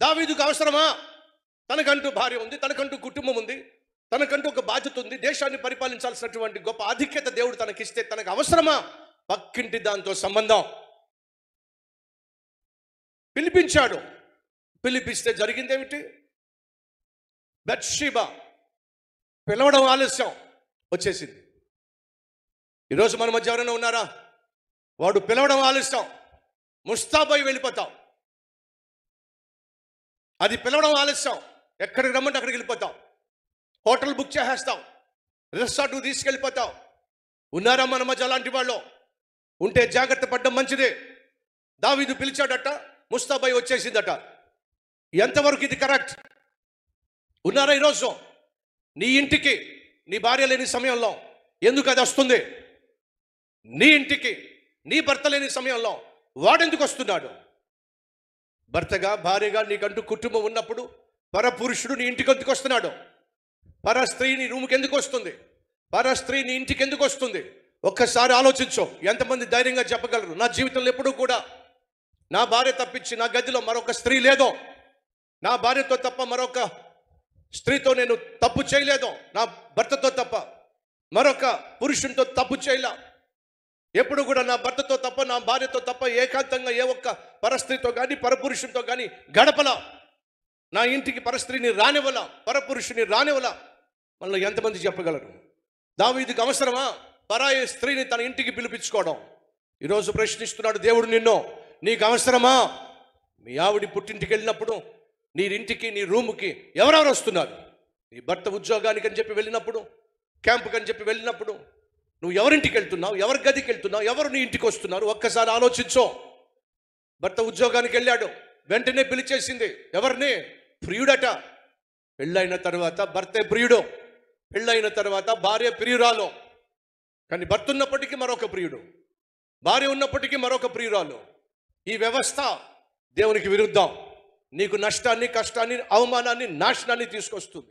దావీదుకు అవసరమా? తనకంటూ భార్య ఉంది, తనకంటూ కుటుంబం ఉంది, తనకంటూ ఒక బాధ్యత ఉంది, దేశాన్ని పరిపాలించాల్సినటువంటి గొప్ప ఆధిక్యత దేవుడు తనకిస్తే తనకు అవసరమా పక్కింటి దాంతో సంబంధం? పిలిపించాడు. పిలిపిస్తే జరిగిందేమిటి? బత్షెబ పిలవడం ఆలస్యం, వచ్చేసింది. ఈరోజు మన మధ్య ఎవరైనా ఉన్నారా? వాడు పిలవడం ఆలస్యం, ముస్తాబై వెళ్ళిపోతాం. అది పిలవడం ఆలస్యం, ఎక్కడికి రమ్మంటే అక్కడికి వెళ్ళిపోతాం. హోటల్ బుక్ చేసేస్తాం, రిసార్ట్కు తీసుకెళ్ళిపోతాం. ఉన్నారా మన మధ్య అలాంటి వాళ్ళు? ఉంటే జాగ్రత్త పడ్డం మంచిదే. దావీదు పిలిచాడట, ముస్తాబై వచ్చేసిందట. ఎంతవరకు ఇది కరెక్ట్? ఉన్నారా ఈరోజు? నీ ఇంటికి నీ భార్య లేని సమయంలో ఎందుకు అది వస్తుంది? నీ ఇంటికి నీ భర్త లేని సమయంలో వాడెందుకు వస్తున్నాడు? భర్తగా భార్యగా నీకంటూ కుటుంబం ఉన్నప్పుడు పరపురుషుడు నీ ఇంటికి ఎందుకు వస్తున్నాడు? పర స్త్రీ నీ రూమ్కి ఎందుకు వస్తుంది? పర స్త్రీ నీ ఇంటికి ఎందుకు వస్తుంది? ఒక్కసారి ఆలోచించు. ఎంతమంది ధైర్యంగా చెప్పగలరు, నా జీవితంలో ఎప్పుడూ కూడా నా భార్య తప్పించి నా గదిలో మరొక స్త్రీ లేదో, నా భార్యతో తప్ప మరొక స్త్రీతో నేను తప్పు చేయలేదు, నా భర్తతో తప్ప మరొక పురుషునితో తప్పు చేయలే. ఎప్పుడు కూడా నా భర్తతో తప్ప, నా భార్యతో తప్ప ఏకాంతంగా ఏ ఒక్క పరస్త్రీతో కానీ పరపురుషునితో కానీ గడపల. నా ఇంటికి పరస్త్రీని రానివ్వల, పరపురుషుని రానివ్వల. మనలో ఎంతమంది చెప్పగలరు? దావీదుకి అవసరమా పరాయి స్త్రీని తన ఇంటికి పిలిపించుకోవడం? ఈరోజు ప్రశ్నిస్తున్నాడు దేవుడు నిన్ను, నీకు అవసరమా? మీ ఆవిడి పుట్టింటికి వెళ్ళినప్పుడు నీ ఇంటికి నీ రూముకి ఎవరెవరు వస్తున్నారు? నీ భర్త ఉద్యోగానికి అని చెప్పి వెళ్ళినప్పుడు, క్యాంపుకి అని చెప్పి వెళ్ళినప్పుడు నువ్వు ఎవరింటికి వెళ్తున్నావు? ఎవరి గదికి వెళ్తున్నావు? ఎవరు నీ ఇంటికి వస్తున్నారు? ఒక్కసారి ఆలోచించో. భర్త ఉద్యోగానికి వెళ్ళాడు, వెంటనే పిలిచేసింది. ఎవరిని? ప్రియుడట. పెళ్ళైన తర్వాత భర్తే ప్రియుడు, పెళ్ళైన తర్వాత భార్య ప్రియురాలు. కానీ భర్త ఉన్నప్పటికీ మరొక ప్రియుడు, భార్య ఉన్నప్పటికీ మరొక ప్రియురాలు. ఈ వ్యవస్థ దేవునికి విరుద్ధం. నీకు నష్టాన్ని, కష్టాన్ని, అవమానాన్ని, నాశనాన్ని తీసుకొస్తుంది.